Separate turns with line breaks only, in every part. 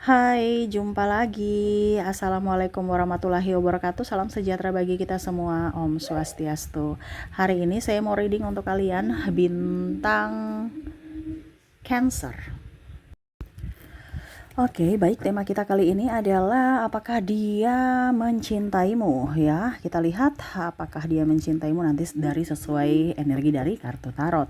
Hai, jumpa lagi. Assalamualaikum warahmatullahi wabarakatuh. Salam sejahtera bagi kita semua. Om Swastiastu. Hari ini saya mau reading untuk kalian bintang Cancer. Oke, baik, tema kita kali ini adalah apakah dia mencintaimu, ya. Kita lihat apakah dia mencintaimu nanti dari sesuai energi dari kartu tarot.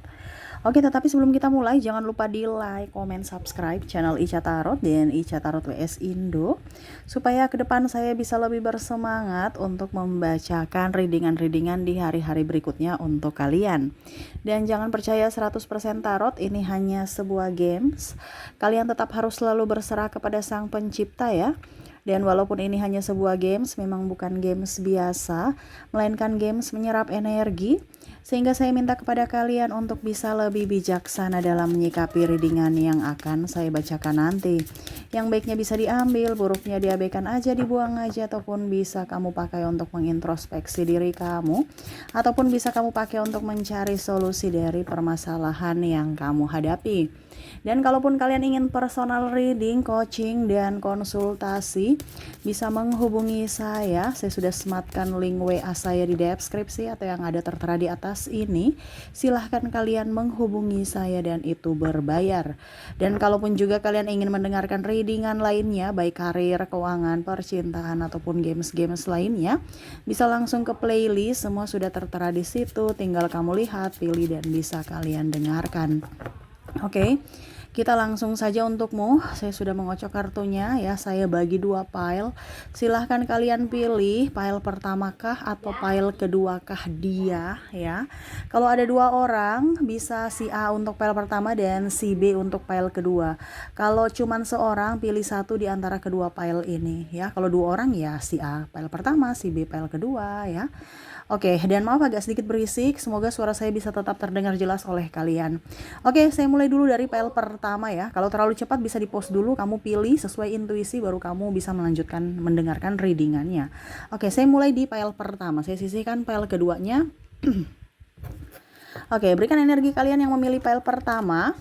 Oke, tetapi sebelum kita mulai, jangan lupa di like, comment, subscribe channel Ica Tarot dan Ica Tarot WS Indo, supaya ke depan saya bisa lebih bersemangat untuk membacakan readingan-readingan di hari-hari berikutnya untuk kalian. Dan jangan percaya 100% tarot, ini hanya sebuah games. Kalian tetap harus selalu berserah kepada Sang Pencipta, ya. Dan walaupun ini hanya sebuah games, memang bukan games biasa, melainkan games menyerap energi, sehingga saya minta kepada kalian untuk bisa lebih bijaksana dalam menyikapi readingan yang akan saya bacakan nanti. Yang baiknya bisa diambil, buruknya diabaikan aja, dibuang aja, ataupun bisa kamu pakai untuk mengintrospeksi diri kamu, ataupun bisa kamu pakai untuk mencari solusi dari permasalahan yang kamu hadapi. Dan kalaupun kalian ingin personal reading, coaching, dan konsultasi, bisa menghubungi saya. Saya sudah sematkan link WA saya di deskripsi atau yang ada tertera di atas ini. Silahkan kalian menghubungi saya dan itu berbayar. Dan kalaupun juga kalian ingin mendengarkan readingan lainnya, baik karir, keuangan, percintaan, ataupun games-games lainnya, bisa langsung ke playlist. Semua sudah tertera di situ. Tinggal kamu lihat, pilih, dan bisa kalian dengarkan. Oke, kita langsung saja untukmu. Saya sudah mengocok kartunya, ya. Saya bagi dua pile. Silahkan kalian pilih pile pertamakah atau pile keduakah dia, ya. Kalau ada dua orang, bisa si A untuk pile pertama dan si B untuk pile kedua. Kalau cuman seorang, pilih satu di antara kedua pile ini, ya. Kalau dua orang, ya si A pile pertama, si B pile kedua, ya. Oke, dan maaf agak sedikit berisik, semoga suara saya bisa tetap terdengar jelas oleh kalian. Oke, saya mulai dulu dari pile pertama, ya. Kalau terlalu cepat bisa di-pause dulu, kamu pilih sesuai intuisi, baru kamu bisa melanjutkan mendengarkan readingannya. Oke, saya mulai di pile pertama, saya sisihkan pile keduanya. Oke, berikan energi kalian yang memilih pile pertama.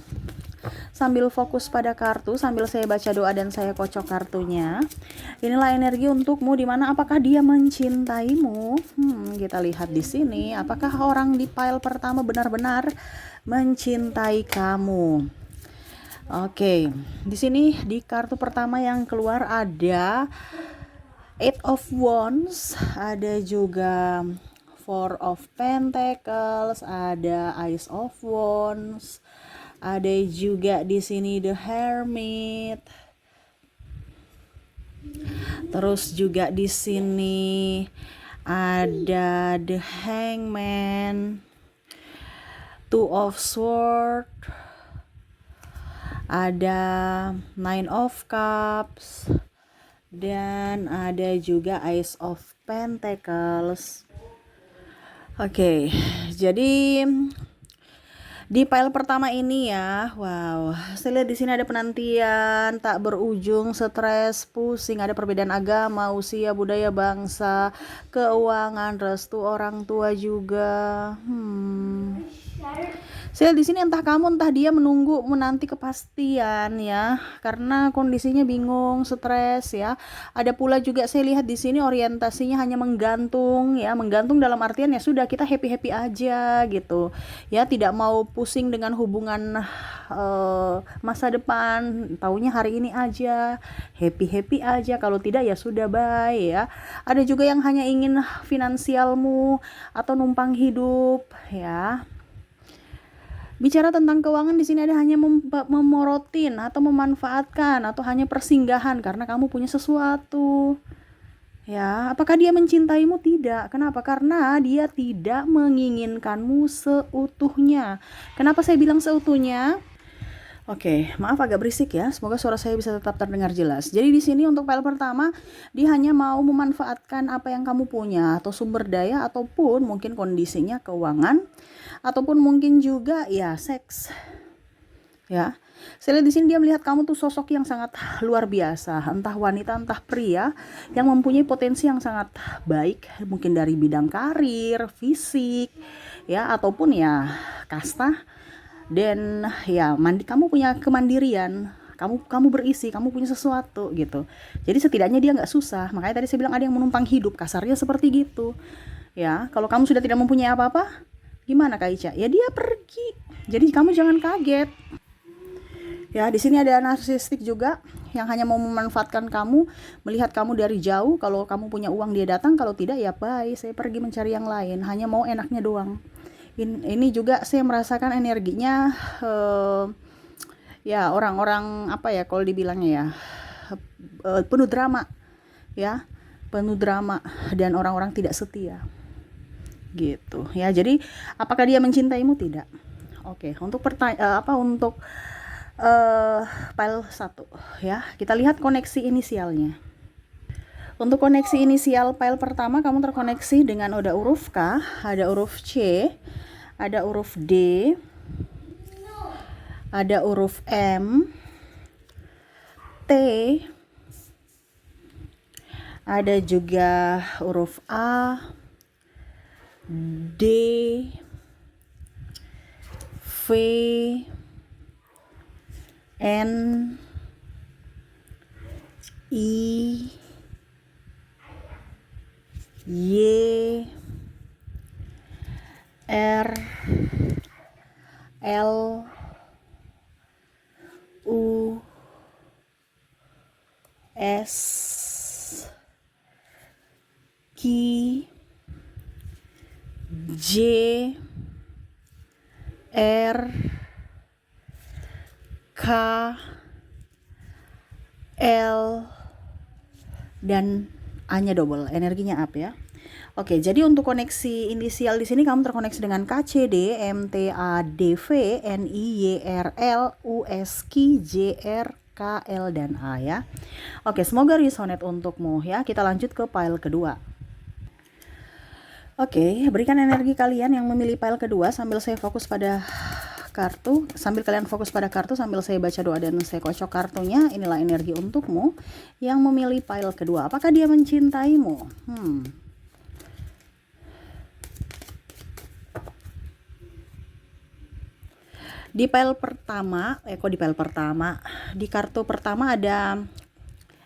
Sambil fokus pada kartu, sambil saya baca doa dan saya kocok kartunya. Inilah energi untukmu, dimana apakah dia mencintaimu? Kita lihat di sini, apakah orang di pile pertama benar-benar mencintai kamu? Oke, di sini di kartu pertama yang keluar ada Eight of Wands, ada juga Four of Pentacles, ada Ace of Wands. Ada juga di sini The Hermit. Terus juga di sini ada The Hangman, Two of Swords, ada Nine of Cups, dan ada juga Ace of Pentacles. Oke, jadi di pile pertama ini, ya, wow, saya lihat di sini ada penantian tak berujung, stres, pusing, ada perbedaan agama, usia, budaya, bangsa, keuangan, restu orang tua juga. Saya di sini entah kamu entah dia menanti kepastian, ya, karena kondisinya bingung, stres, ya. Ada pula juga saya lihat di sini orientasinya hanya menggantung, ya, menggantung dalam artian ya sudah kita happy aja gitu, ya, tidak mau pusing dengan hubungan masa depan, taunya hari ini aja, happy aja, kalau tidak ya sudah bye, ya. Ada juga yang hanya ingin finansialmu atau numpang hidup, ya. Bicara tentang keuangan di sini ada hanya memorotin atau memanfaatkan atau hanya persinggahan karena kamu punya sesuatu. Ya, apakah dia mencintaimu? Tidak. Kenapa? Karena dia tidak menginginkanmu seutuhnya. Kenapa saya bilang seutuhnya? Oke, maaf agak berisik, ya. Semoga suara saya bisa tetap terdengar jelas. Jadi di sini untuk pile pertama, dia hanya mau memanfaatkan apa yang kamu punya atau sumber daya ataupun mungkin kondisinya keuangan ataupun mungkin juga ya seks. Ya. Saya lihat di sini dia melihat kamu tuh sosok yang sangat luar biasa, entah wanita entah pria yang mempunyai potensi yang sangat baik, mungkin dari bidang karir, fisik, ya, ataupun ya kasta. Dan ya kamu punya kemandirian, kamu berisi, kamu punya sesuatu gitu. Jadi setidaknya dia nggak susah. Makanya tadi saya bilang ada yang menumpang hidup, kasarnya seperti gitu. Ya, kalau kamu sudah tidak mempunyai apa-apa, gimana Kak Ica? Ya dia pergi. Jadi kamu jangan kaget. Ya, di sini ada narsistik juga yang hanya mau memanfaatkan kamu, melihat kamu dari jauh. Kalau kamu punya uang dia datang, kalau tidak ya bye, saya pergi mencari yang lain. Hanya mau enaknya doang. Ini juga saya merasakan energinya ya orang-orang apa ya kalau dibilangnya ya penuh drama ya, penuh drama dan orang-orang tidak setia gitu ya. Jadi apakah dia mencintaimu? Tidak. Oke, untuk untuk file 1 ya, kita lihat koneksi inisialnya. Untuk koneksi inisial file pertama, kamu terkoneksi dengan ada huruf K, ada huruf C, ada huruf D, ada huruf M, T, ada juga huruf A, D, V, N, I, Y, R, L, U, S, Q, J, R, K, L, dan A-nya double, energinya up ya. Oke, jadi untuk koneksi inisial di sini kamu terkoneksi dengan K, C, D, M, T, A, D, V, N, I, Y, R, L, U, S, Q, J, R, K, L, dan A ya. Oke, semoga resonate untukmu ya. Kita lanjut ke file kedua. Oke, berikan energi kalian yang memilih file kedua sambil saya fokus pada kartu, sambil kalian fokus pada kartu sambil saya baca doa dan saya kocok kartunya. Inilah energi untukmu yang memilih file kedua. Apakah dia mencintaimu? Di file pertama, di kartu pertama ada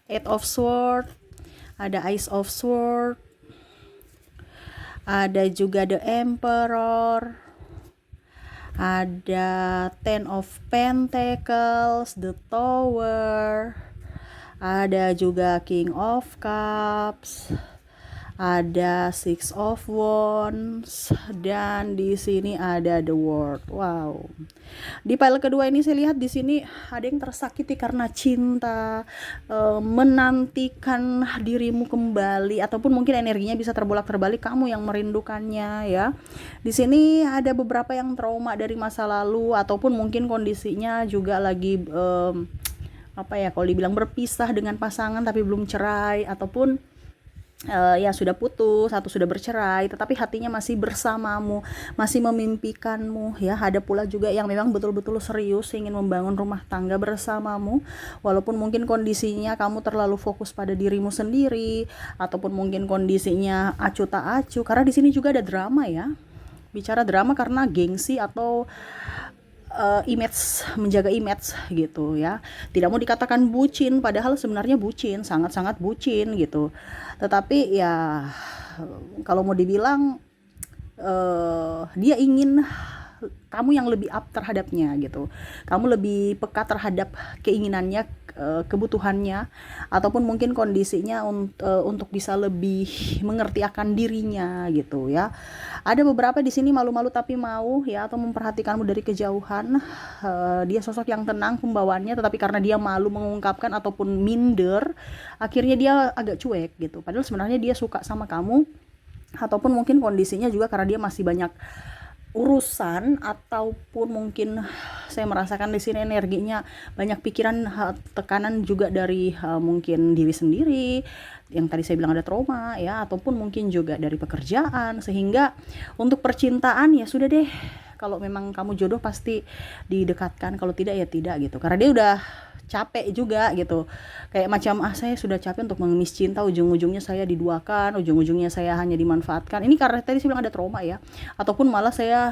Eight of Swords, ada Ace of Swords, ada juga The Emperor, ada Ten of Pentacles, The Tower, ada juga King of Cups, ada Six of Wands, dan di sini ada The World. Wow. Di file kedua ini saya lihat di sini ada yang tersakiti karena cinta, menantikan dirimu kembali, ataupun mungkin energinya bisa terbolak-terbalik kamu yang merindukannya ya. Di sini ada beberapa yang trauma dari masa lalu, ataupun mungkin kondisinya juga lagi apa ya kalau dibilang berpisah dengan pasangan tapi belum cerai, ataupun ya sudah putus atau sudah bercerai tetapi hatinya masih bersamamu, masih memimpikanmu ya. Ada pula juga yang memang betul-betul serius ingin membangun rumah tangga bersamamu, walaupun mungkin kondisinya kamu terlalu fokus pada dirimu sendiri, ataupun mungkin kondisinya acuh tak acuh. Karena di sini juga ada drama ya, bicara drama karena gengsi atau image, menjaga image gitu ya. Tidak mau dikatakan bucin, padahal sebenarnya bucin, sangat-sangat bucin gitu. Tetapi ya kalau mau dibilang dia ingin kamu yang lebih up terhadapnya gitu. Kamu lebih peka terhadap keinginannya, kebutuhannya, ataupun mungkin kondisinya untuk bisa lebih mengerti akan dirinya gitu ya. Ada beberapa di sini malu-malu tapi mau ya, atau memperhatikanmu dari kejauhan. Dia sosok yang tenang pembawaannya, tetapi karena dia malu mengungkapkan ataupun minder, akhirnya dia agak cuek gitu. Padahal sebenarnya dia suka sama kamu, ataupun mungkin kondisinya juga karena dia masih banyak urusan, ataupun mungkin saya merasakan di sini energinya banyak pikiran, tekanan juga dari mungkin diri sendiri yang tadi saya bilang ada trauma ya, ataupun mungkin juga dari pekerjaan, sehingga untuk percintaan ya sudah deh, kalau memang kamu jodoh pasti didekatkan, kalau tidak ya tidak gitu. Karena dia udah capek juga gitu, kayak macam saya sudah capek untuk mengemis cinta, ujung-ujungnya saya diduakan, ujung-ujungnya saya hanya dimanfaatkan. Ini karena tadi saya bilang ada trauma ya, ataupun malah saya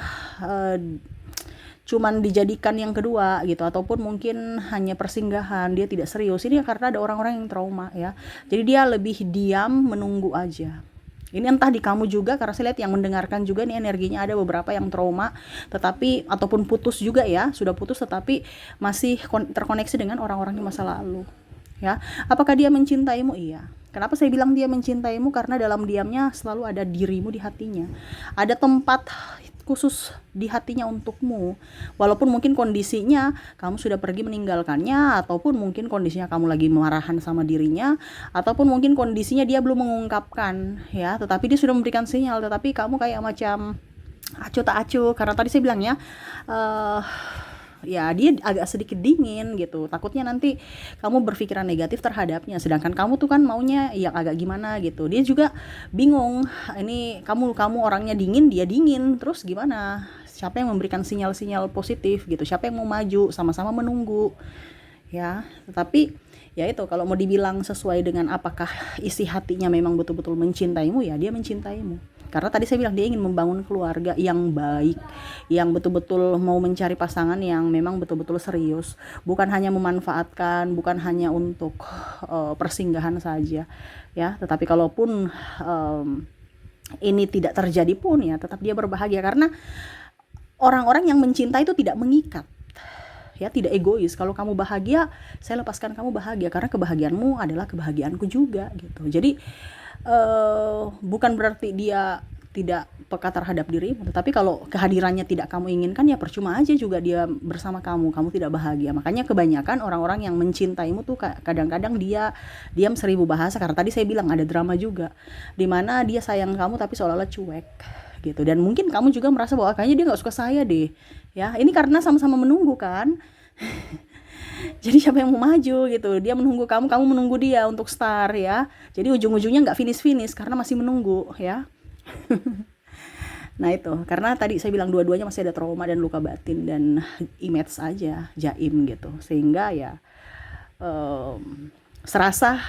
cuman dijadikan yang kedua gitu, ataupun mungkin hanya persinggahan, dia tidak serius. Ini karena ada orang-orang yang trauma ya. Jadi dia lebih diam, menunggu aja. Ini entah di kamu juga, karena saya lihat yang mendengarkan juga nih energinya ada beberapa yang trauma, tetapi ataupun putus juga ya, sudah putus tetapi masih terkoneksi dengan orang-orang di masa lalu. Ya, apakah dia mencintaimu? Iya. Kenapa saya bilang dia mencintaimu? Karena dalam diamnya selalu ada dirimu di hatinya. Ada tempat khusus di hatinya untukmu. Walaupun mungkin kondisinya kamu sudah pergi meninggalkannya, ataupun mungkin kondisinya kamu lagi marahan sama dirinya, ataupun mungkin kondisinya dia belum mengungkapkan ya, tetapi dia sudah memberikan sinyal, tetapi kamu kayak macam acuh tak acuh. Karena tadi saya bilang ya, ya dia agak sedikit dingin gitu, takutnya nanti kamu berpikiran negatif terhadapnya, sedangkan kamu tuh kan maunya yang agak gimana gitu. Dia juga bingung, ini kamu orangnya dingin, dia dingin, terus gimana, siapa yang memberikan sinyal-sinyal positif gitu, siapa yang mau maju, sama-sama menunggu ya. Tetapi ya itu, kalau mau dibilang sesuai dengan apakah isi hatinya memang betul-betul mencintaimu, ya dia mencintaimu. Karena tadi saya bilang dia ingin membangun keluarga yang baik, yang betul-betul mau mencari pasangan yang memang betul-betul serius, bukan hanya memanfaatkan, bukan hanya untuk persinggahan saja ya. Tetapi kalaupun ini tidak terjadi pun ya tetap dia berbahagia, karena orang-orang yang mencinta itu tidak mengikat ya, tidak egois. Kalau kamu bahagia, saya lepaskan kamu bahagia, karena kebahagiaanmu adalah kebahagiaanku juga gitu. Jadi bukan berarti dia tidak peka terhadap dirimu, tetapi kalau kehadirannya tidak kamu inginkan, ya percuma aja juga dia bersama kamu tidak bahagia. Makanya kebanyakan orang-orang yang mencintaimu tuh kadang-kadang dia diam 1000 bahasa, karena tadi saya bilang ada drama juga, dimana dia sayang kamu tapi seolah-olah cuek gitu. Dan mungkin kamu juga merasa bahwa kayaknya dia gak suka saya deh ya, ini karena sama-sama menunggu kan. Jadi siapa yang mau maju gitu, dia menunggu kamu menunggu dia untuk start ya. Jadi ujung-ujungnya nggak finish karena masih menunggu ya. Nah itu, karena tadi saya bilang dua-duanya masih ada trauma dan luka batin dan image aja, jaim gitu, sehingga ya serasa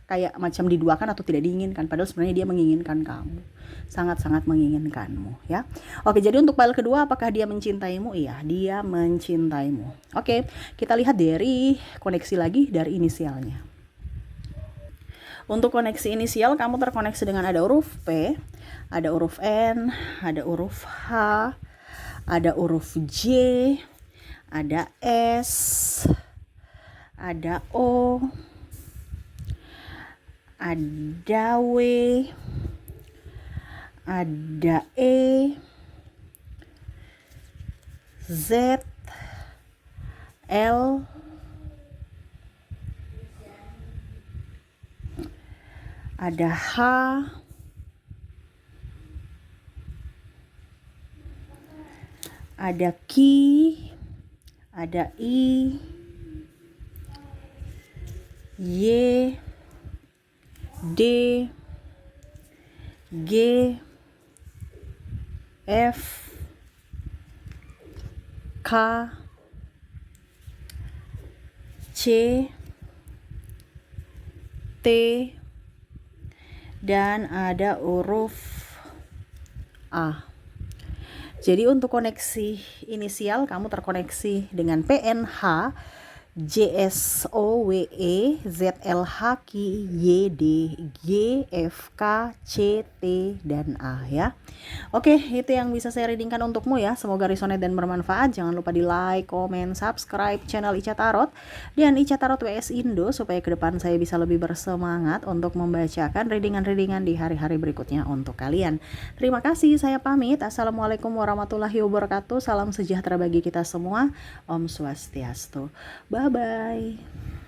kayak macam diduakan atau tidak diinginkan, padahal sebenarnya dia menginginkan kamu, sangat-sangat menginginkanmu ya. Oke, jadi untuk file kedua, apakah dia mencintaimu? Iya, dia mencintaimu. Oke, kita lihat dari koneksi lagi dari inisialnya. Untuk koneksi inisial, kamu terkoneksi dengan ada huruf P, ada huruf N, ada huruf H, ada huruf J, ada S, ada O, ada W, ada E, Z, L, ada H, ada Q, ada I, Y, D, G, F, K, C, T, dan ada huruf A. Jadi untuk koneksi inisial, kamu terkoneksi dengan PNH, JSOWE, ZLH, YD, GFK, CT, dan A ya. Oke, itu yang bisa saya readingkan untukmu ya. Semoga resonate dan bermanfaat. Jangan lupa di like, komen, subscribe channel Ica Tarot dan Ica Tarot WS Indo, supaya ke depan saya bisa lebih bersemangat untuk membacakan readingan-readingan di hari-hari berikutnya untuk kalian. Terima kasih, saya pamit. Assalamualaikum warahmatullahi wabarakatuh. Salam sejahtera bagi kita semua. Om Swastiastu. Bye-bye.